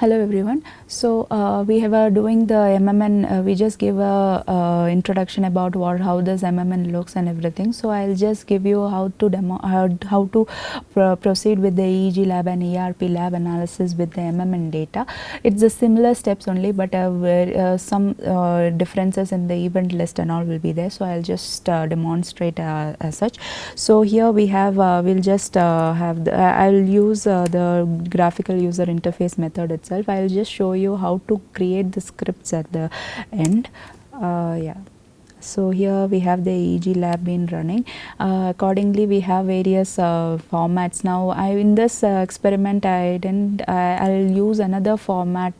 Hello everyone. So we have doing the MMN. We just give a introduction about how this MMN looks and everything. So I'll just give you how to demo how to proceed with the EEG lab and ERP lab analysis with the MMN data. It's the similar steps only, but some differences in the event list and all will be there. So I'll just demonstrate as such. So here we have we'll just have I'll use the graphical user interface method itself. I'll just show you how to create the scripts at the end. Yeah. So here we have the EEG lab been running. Accordingly, we have various formats. Now, in this experiment, I'll use another format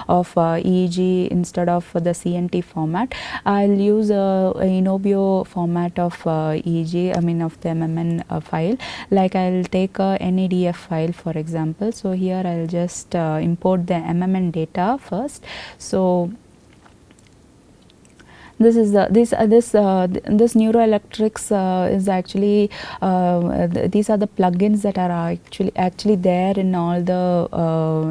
of EEG instead of the CNT format. I'll use a Inobio format of EEG. I mean of the MMN file. Like I'll take a NEDF file, for example. So here I'll just import the MMN data first. So this is this neuroelectrics is actually these are the plugins that are actually there in all the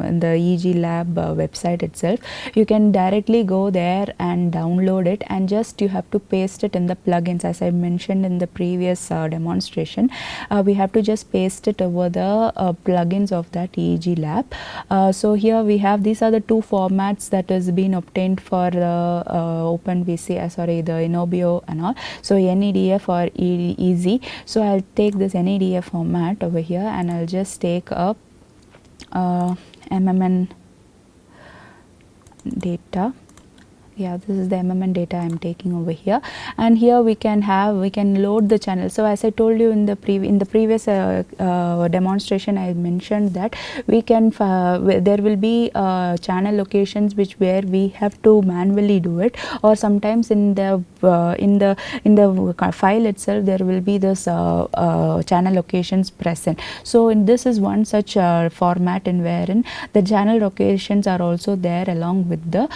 in the EEG lab website itself. You can directly go there and download it, and just you have to paste it in the plugins. As I mentioned in the previous demonstration, we have to just paste it over the plugins of that EEG lab. So here we have, these are the two formats that has been obtained for the OpenVC, sorry, the Inobio and all. So NEDF or EZ. So I'll take this NEDF format over here, and I'll just take up MMN data. Yeah, this is the MMN data I'm taking over here, and here we can load the channel. So as I told you in the previous demonstration, I mentioned that we can there will be channel locations where we have to manually do it, or sometimes in the file itself there will be this channel locations present. So this is one such format in wherein the channel locations are also there along with the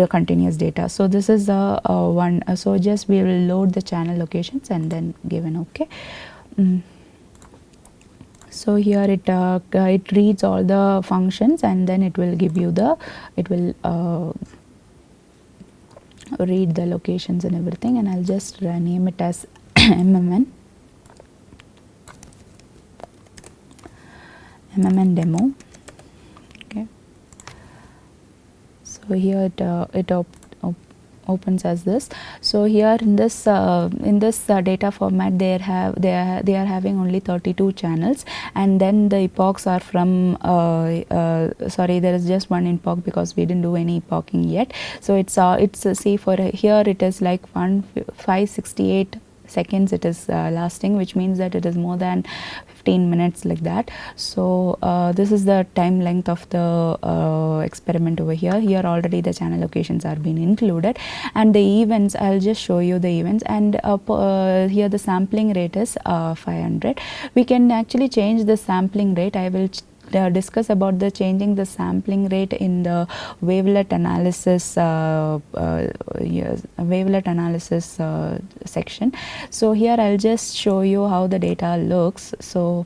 continuous data. So this is the one. So just we will load the channel locations and then give an OK. So here it reads all the functions, and then it will give you read the locations and everything, and I'll just rename it as MMN demo. Okay. So here it opens as this. So here in this data format, they are having only 32 channels, and then the epochs are from sorry, there is just one epoch because we didn't do any epoching yet. So it's see, for here it is like 568 seconds it is lasting, which means that it is more than 15 minutes, like that. So this is the time length of the experiment over here. Here already the channel locations are being included, and the events, I'll just show you the events. And here the sampling rate is 500. We can actually change the sampling rate. I will discuss about the changing the sampling rate in the wavelet analysis section. So here I'll just show you how the data looks. So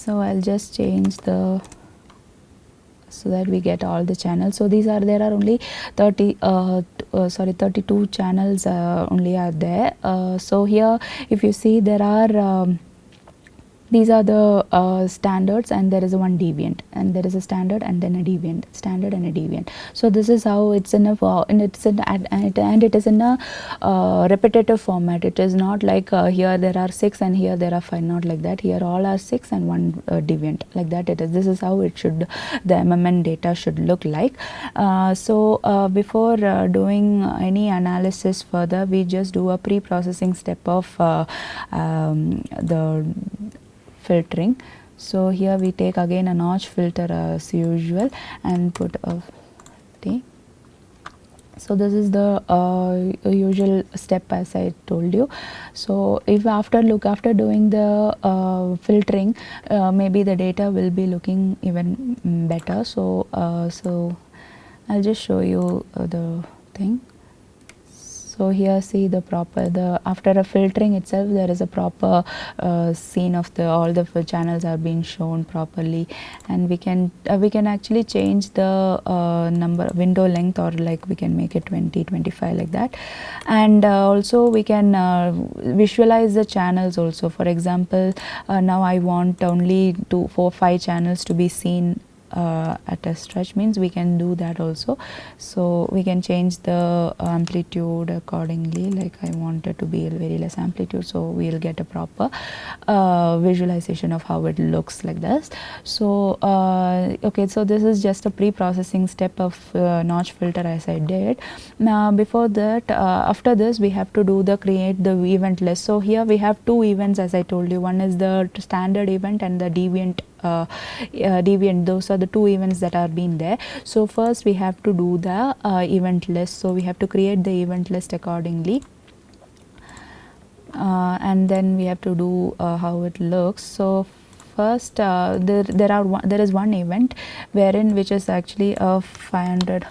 I'll just change the, so that we get all the channels. So there are only 32 channels only are there. So here if you see, there are these are the standards, and there is one deviant, and there is a standard and then a deviant, standard and a deviant. So this is how it's in a and it is in a repetitive format. It is not like here there are 6 and here there are 5, not like that. Here all are 6 and one deviant, like that it is. This is how it should, the MMN data should look like. Before doing any analysis further, we just do a pre-processing step of the filtering. So here we take again a notch filter as usual and put a T. So this is the usual step, as I told you. So if after doing the filtering, maybe the data will be looking even better. So I'll just show you the thing. So here see the proper, the after a filtering itself there is a proper scene of the all the channels are being shown properly, and we can actually change the number window length, or like we can make it 20, 25 like that. And also we can visualize the channels also. For example, now I want only 2, 4, 5 channels to be seen at a stretch, means we can do that also. So we can change the amplitude accordingly, like I want it to be a very less amplitude, so we'll get a proper visualization of how it looks like this. So okay, so this is just a pre-processing step of notch filter as I did. Now before that, after this we have to do the create the event list. So here we have 2 events, as I told you. One is the standard event and the deviant deviant. Those are the 2 events that are being there. So first we have to do the event list. So we have to create the event list accordingly, and then we have to do how it looks. So first there is one event wherein which is actually a 500,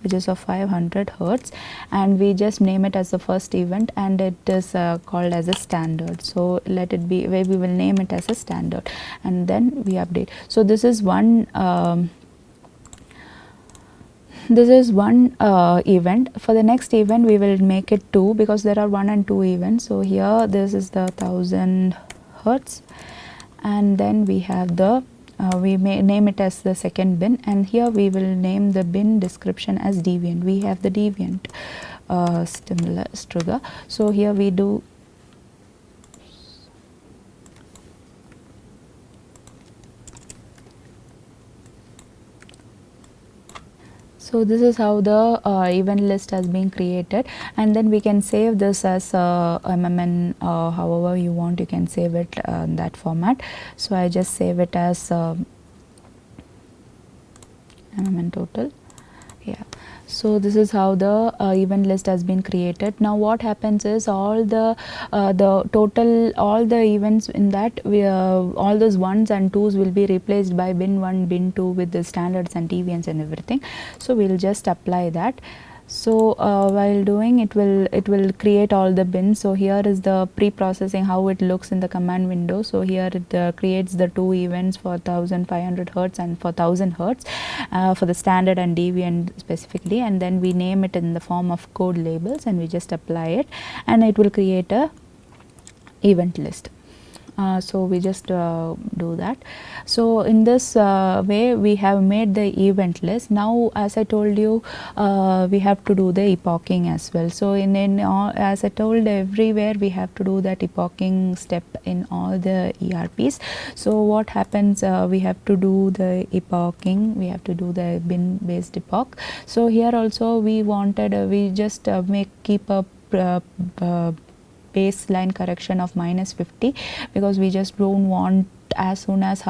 which is of 500 hertz, and we just name it as the first event, and it is called as a standard. So let it be, where we will name it as a standard, and then we update. So this is one event. For the next event we will make it 2, because there are 1 and 2 events. So here this is the 1000 hertz, and then we have the we may name it as the second bin, and here we will name the bin description as deviant. We have the deviant stimulus trigger. So here we do So this is how the event list has been created, and then we can save this as MMN, however you want, you can save it in that format. So I just save it as MMN total. Yeah. So this is how the event list has been created. Now what happens is all the total, all the events in that, all those 1s and 2s will be replaced by bin 1, bin 2 with the standards and deviants and everything. So we'll just apply that. So while doing it will create all the bins. So here is the pre-processing, how it looks in the command window. So here it creates the 2 events for 1500 hertz and for 1000 hertz for the standard and deviant specifically, and then we name it in the form of code labels, and we just apply it, and it will create a event list. So we just do that. So in this way we have made the event list. Now as I told you, we have to do the epoching as well. So in as I told, everywhere we have to do that epoching step in all the ERPs. So what happens, we have to do the epoching, we have to do the bin based epoch. So here also we wanted, we just keep a baseline correction of -50, because we just don't want as soon as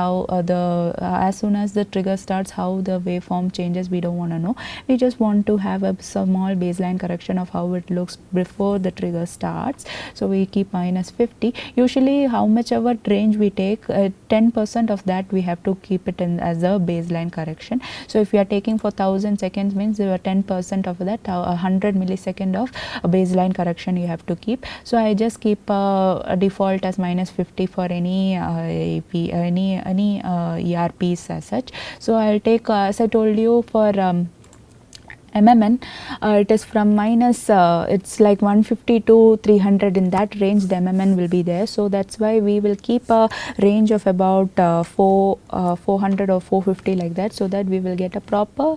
the trigger starts, how the waveform changes, we don't want to know. We just want to have a small baseline correction of how it looks before the trigger starts. So we keep -50. Usually how much ever range we take, 10% of that we have to keep it in as a baseline correction. So if we are taking for 1000 seconds, means there are 10% of that, 100 millisecond of a baseline correction you have to keep. So I just keep a default as -50 for any ERPs as such. So I'll take, as I told you, for MMN, it is from it's like 150 to 300, in that range the MMN will be there. So that's why we will keep a range of about 400 or 450 like that, so that we will get a proper,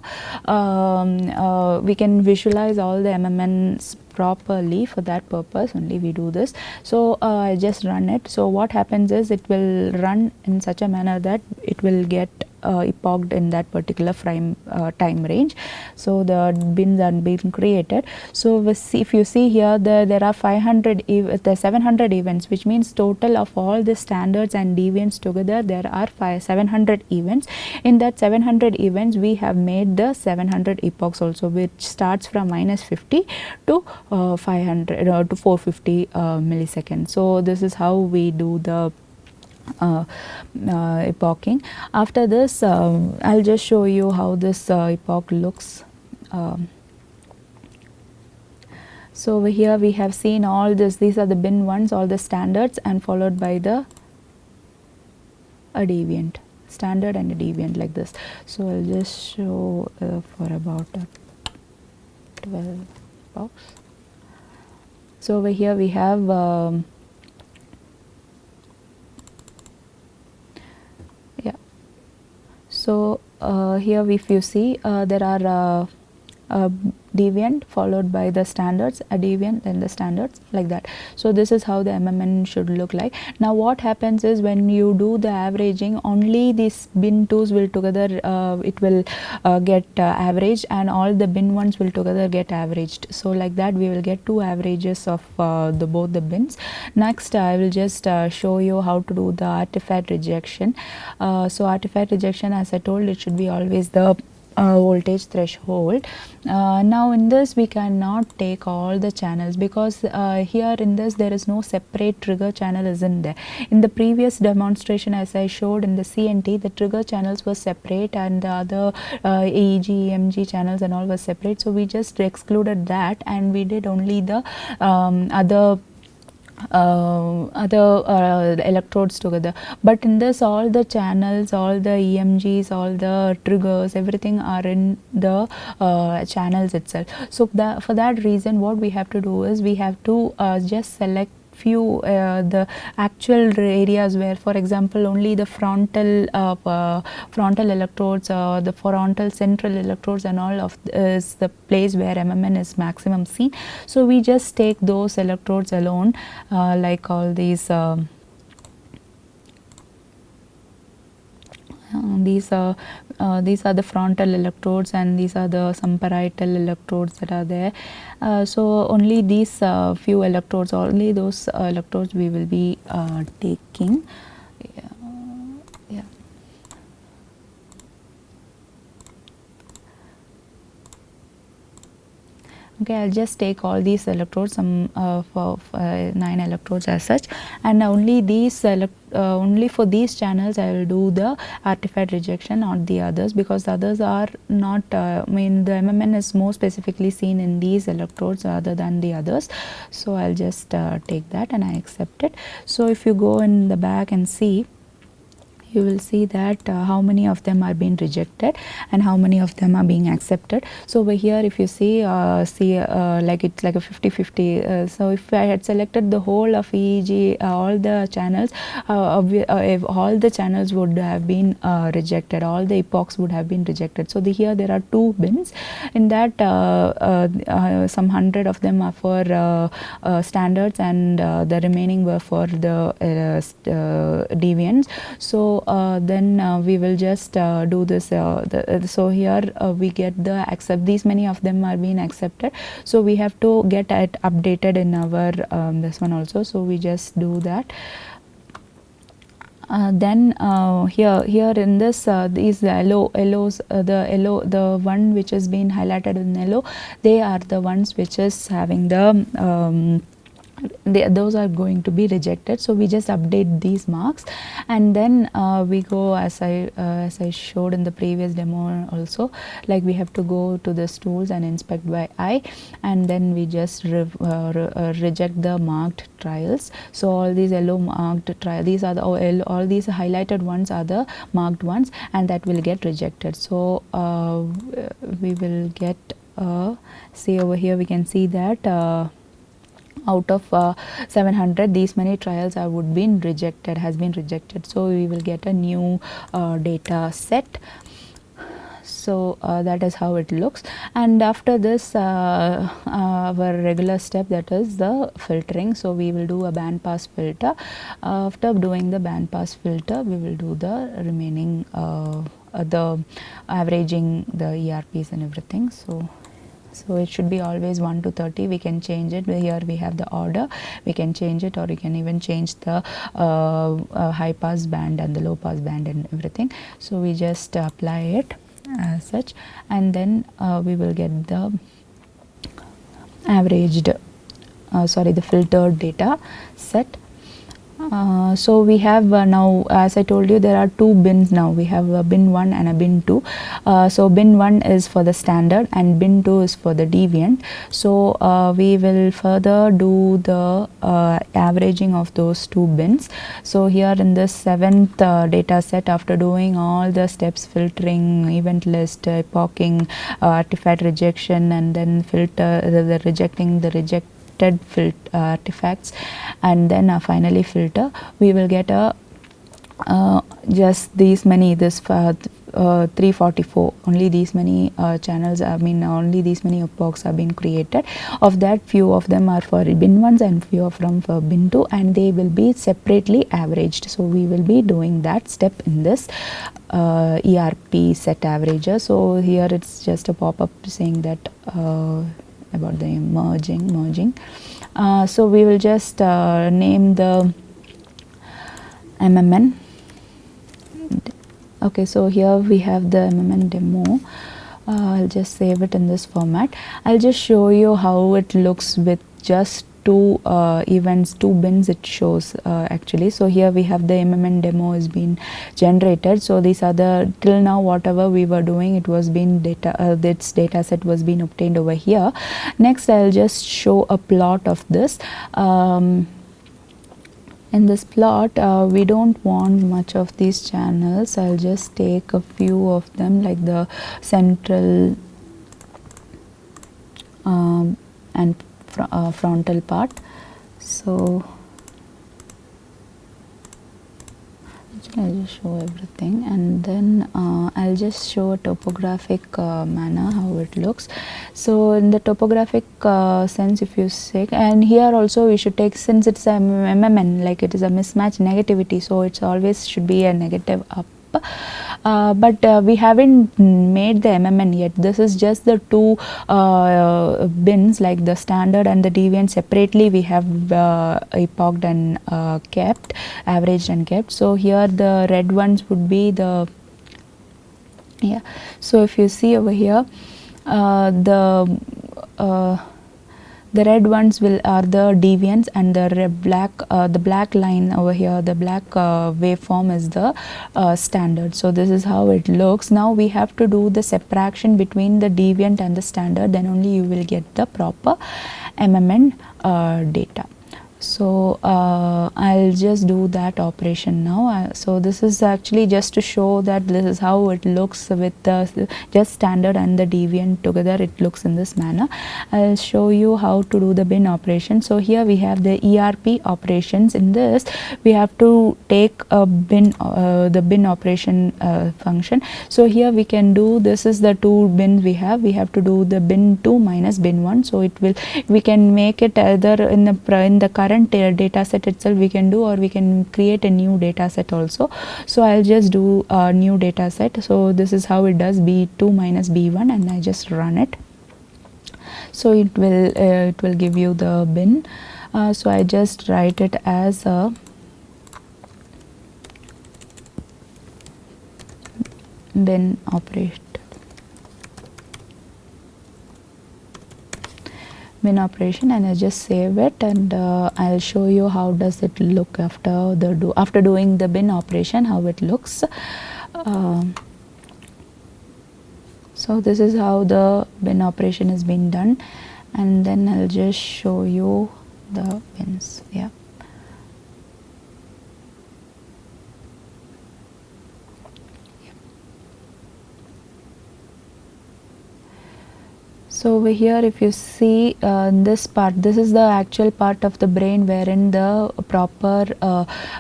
we can visualize all the MMNs properly. For that purpose only we do this. So I just run it. So what happens is it will run in such a manner that it will get epoched in that particular frame time range. So the bins are being created. So if you see here, there are 700 events, which means total of all the standards and deviants together there are 700 events. In that 700 events we have made the 700 epochs also, which starts from -50 to 500 to 450 milliseconds. So this is how we do the epoching. After this, I'll just show you how this epoch looks so over here we have seen all this, these are the bin ones, all the standards, and followed by the a deviant, standard and a deviant like this. So I'll just show for about a 12 box. So over here we have yeah. So here if you see there are deviant followed by the standards, a deviant, then the standards, like that. So this is how the MMN should look like. Now what happens is when you do the averaging, only these bin 2s will together it will get averaged, and all the bin 1s will together get averaged. So like that we will get 2 averages of the both the bins. Next I will just show you how to do the artifact rejection. So artifact rejection, as I told, it should be always the voltage threshold. Now in this we cannot take all the channels, because here in this there is no separate trigger channel isn't there. In the previous demonstration, as I showed in the CNT, the trigger channels were separate and the other AEG, EMG channels and all were separate. So we just excluded that and we did only the other electrodes together. But in this, all the channels, all the EMGs, all the triggers, everything are in the channels itself. So for that reason, what we have to do is we have to just select few the actual areas where, for example, only the frontal electrodes, the frontal central electrodes and all of is the place where MMN is maximum seen. So we just take those electrodes alone, like all these these are the frontal electrodes, and these are the some parietal electrodes that are there. So only these few electrodes, only those electrodes we will be taking. Yeah. Okay, I'll just take all these electrodes, some for 9 electrodes as such, and only these only for these channels I will do the artifact rejection, not the others, because the others are not I mean the MMN is more specifically seen in these electrodes other than the others. So I'll just take that and I accept it. So if you go in the back and see, you will see that how many of them are being rejected and how many of them are being accepted. So over here if you see like it's like a 50-50. So if I had selected the whole of EEG, all the channels, if all the channels would have been rejected, all the epochs would have been rejected. So here there are 2 bins. In that some 100 of them are for standards, and the remaining were for the deviants. So then we will just do this. So here we get the accept. These many of them are being accepted. So we have to get it updated in our this one also. So we just do that. Then here in this these yellows, the one which has been highlighted in yellow, they are the ones which is having the those are going to be rejected. So we just update these marks, and then we go as I showed in the previous demo also, like we have to go to the tools and inspect by eye, and then we just reject the marked trials. So all these yellow marked trials, these are the all these highlighted ones are the marked ones, and that will get rejected. So we will get see over here we can see that out of 700, these many trials have been rejected. So we will get a new data set. So that is how it looks. And after this our regular step, that is the filtering. So we will do a band pass filter. After doing the band pass filter, we will do the remaining the averaging the ERPs and everything. So it should be always 1 to 30. We can change it. Here we have the order. We can change it, or you can even change the high pass band and the low pass band and everything. So we just apply it as such, and then we will get the averaged the filtered data set. So we have now, as I told you, there are two bins now. We have a bin 1 and a bin 2. So bin 1 is for the standard and bin 2 is for the deviant. So we will further do the averaging of those two bins. So here in this seventh data set, after doing all the steps, filtering, event list, epoching, artifact rejection, and then filter the rejecting the artifacts, and then finally filter, we will get a just these many, this 344, only these many channels, I mean only these many epochs have been created. Of that, few of them are for bin 1s and few of them for bin 2, and they will be separately averaged. So we will be doing that step in this ERP set averager. So here it's just a pop-up saying that about the merging. So we will just name the MMN. Okay, so here we have the MMN demo. I'll just save it in this format. I'll just show you how it looks with just two events, two bins it shows actually. So here we have the MMN demo is being generated. So these are the, till now whatever we were doing, it was being data, this data set was being obtained over here. Next I'll just show a plot of this. In this plot, we don't want much of these channels. I'll just take a few of them, like the central and frontal part. So actually I'll just show everything, and then I'll just show a topographic manner how it looks. So in the topographic sense, if you say, and here also we should take, since it's a MMN, like it is a mismatch negativity, so it's always should be a negative up. But we haven't made the MMN yet. This is just the two bins, like the standard and the deviant separately we have epoched and kept, averaged and kept. So here the red ones would be the, yeah, so if you see over here, the red ones are the deviants, and the black line over here, the black waveform is the standard. So this is how it looks. Now we have to do the separation between the deviant and the standard, then only you will get the proper MMN data. So I'll just do that operation now. So this is actually just to show that this is how it looks with the just standard and the deviant together. It looks in this manner. I'll show you how to do the bin operation. So here we have the ERP operations. In this we have to take a bin, the bin operation function. So here we can do, this is the two bins we have to do the bin 2 minus bin 1. So it will, we can make it either in the current data set itself we can do, or we can create a new data set also. So I'll just do a new data set. So this is how it does, B2 minus B1, and I just run it. So it will give you the bin. So I just write it as a bin operation. Bin operation, and I just save it, and I'll show you how does it look after doing the bin operation, how it looks. So this is how the bin operation has been done, and then I'll just show you the bins. Yeah. So over here, if you see this part, this is the actual part of the brain wherein the proper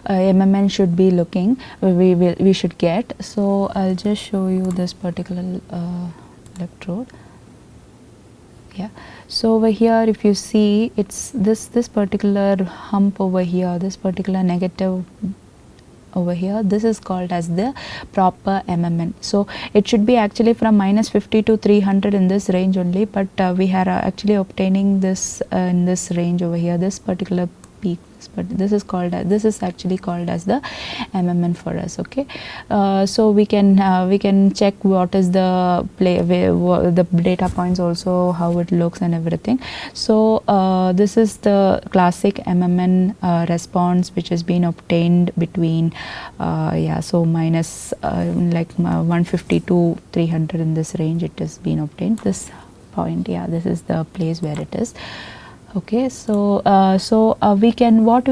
MMN should be looking, we should get. So I'll just show you this particular electrode. Yeah. So over here, if you see, it's this particular hump over here, this particular negative over here, this is called as the proper MMN. So it should be actually from minus 50 to 300 in this range only, but we are actually obtaining this in this range over here, this particular peak but this is called this is actually called as the MMN for us. Okay, so we can check what is the the data points, also how it looks and everything. So this is the classic MMN response which has been obtained between yeah, so minus like 150 to 300, in this range it has been obtained, this point. Yeah, this is the place where it is. Okay, so we can, what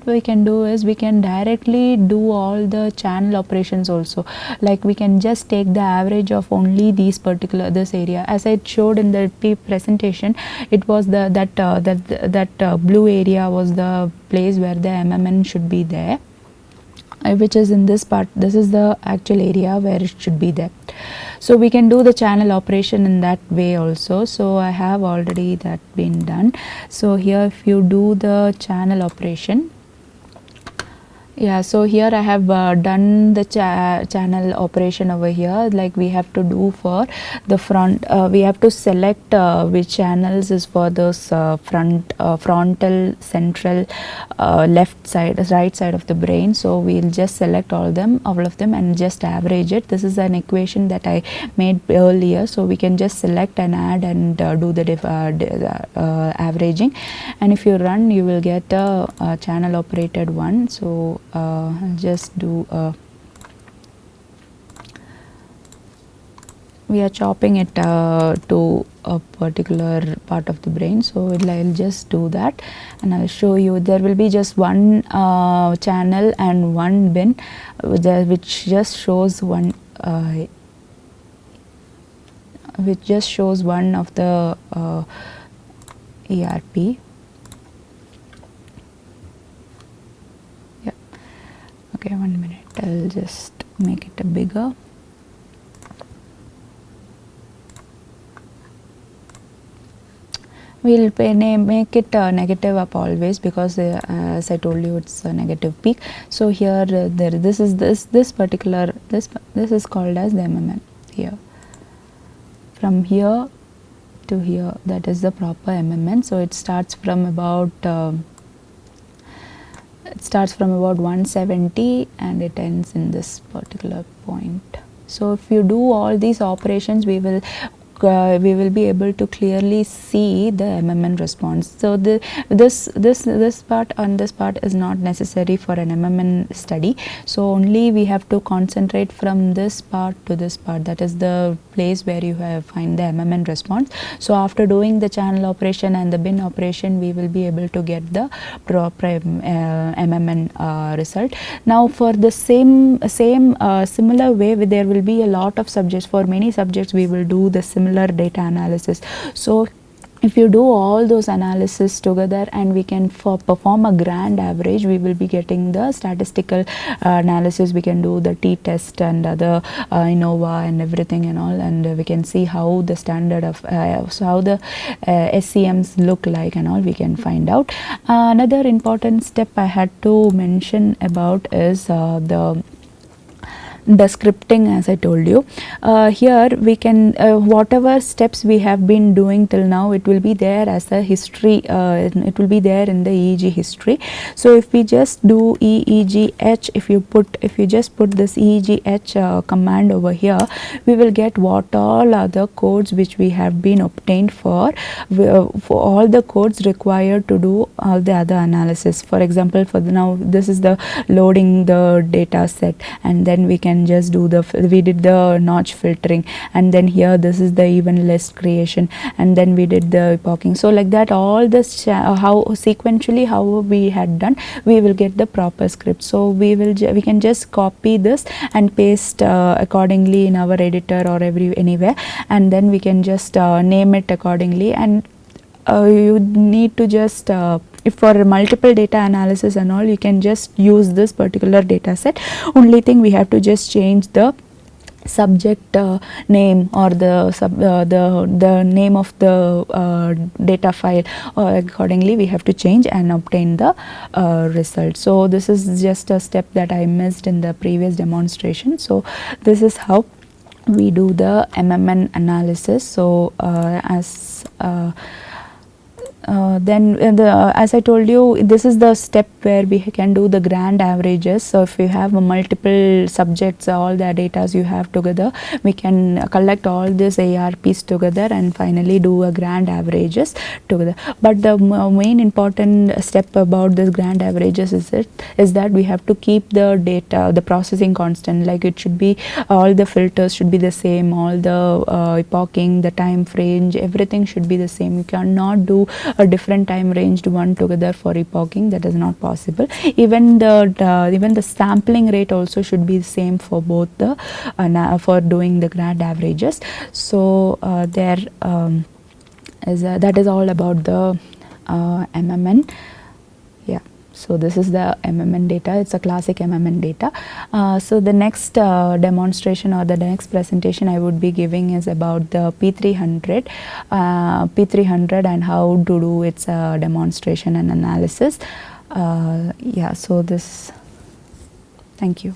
we can do is we can directly do all the channel operations also. Like we can just take the average of only these particular, this area, as I showed in the presentation. It was the that blue area was the place where the MMN should be there, which is in this part. This is the actual area where it should be there. So we can do the channel operation in that way also. So I have already that been done. So here if you do the channel operation, yeah, so here I have done the channel operation over here. Like we have to do for the front, we have to select which channels is for those frontal, central, left side, right side of the brain. So we'll just select all of them and just average it. This is an equation that I made earlier, so we can just select and add and do the averaging, and if you run you will get a channel operated one. So I'll just do we are chopping it to a particular part of the brain. So I'll just do that and I'll show you. There will be just one channel and one bin which just shows one of the ERP. Okay, 1 minute, I'll just make it a bigger. We'll make it negative up always, because as I told you it's a negative peak. So here this is particular, this is called as the MMN here. From here to here, that is the proper MMN. So it starts from about 170 and it ends in this particular point. So if you do all these operations, we will be able to clearly see the MMN response. So this part and this part is not necessary for an MMN study. So only we have to concentrate from this part to this part. That is the place where you find the MMN response. So after doing the channel operation and the bin operation, we will be able to get the proper MMN result. Now for the similar way, there will be a lot of subjects. For many subjects we will do the similar data analysis. So if you do all those analysis together and we can perform a grand average, we will be getting the statistical analysis. We can do the t-test and other ANOVA and everything and all, and we can see how the standard of so how the SCMs look like and all, we can find out. Another important step I had to mention about is the scripting, as I told you. Here we can whatever steps we have been doing till now, it will be there as a history, it will be there in the EEG history. So if we just do EEGH, if you just put this EEGH command over here, we will get what all other codes which we have been obtained for all the codes required to do all the other analysis. For example, for now this is the loading the data set, and then we can just do we did the notch filtering, and then here this is the even list creation, and then we did the epoching. So like that, all this how sequentially how we had done, we will get the proper script. So we can just copy this and paste accordingly in our editor or anywhere, and then we can just name it accordingly. And you need to just if for multiple data analysis and all, you can just use this particular data set. Only thing, we have to just change the subject name or the name of the data file, or accordingly we have to change and obtain the result. So this is just a step that I missed in the previous demonstration. So this is how we do the MMN analysis. So As I told you, this is the step where we can do the grand averages. So if you have multiple subjects, all the data you have together, we can collect all these ARPs together and finally do a grand averages together. But the main important step about this grand averages is that we have to keep the data, the processing constant. Like it should be, all the filters should be the same, all the epoching, the time range, everything should be the same. You cannot do a different time ranged one together for epoching. That is not possible. Even the sampling rate also should be the same for both the for doing the grand averages. So that is all about the MMN. Yeah. So this is the MMN data. It's a classic MMN data. So the next demonstration or the next presentation I would be giving is about the P300, P300 and how to do its demonstration and analysis. Yeah. So this. Thank you.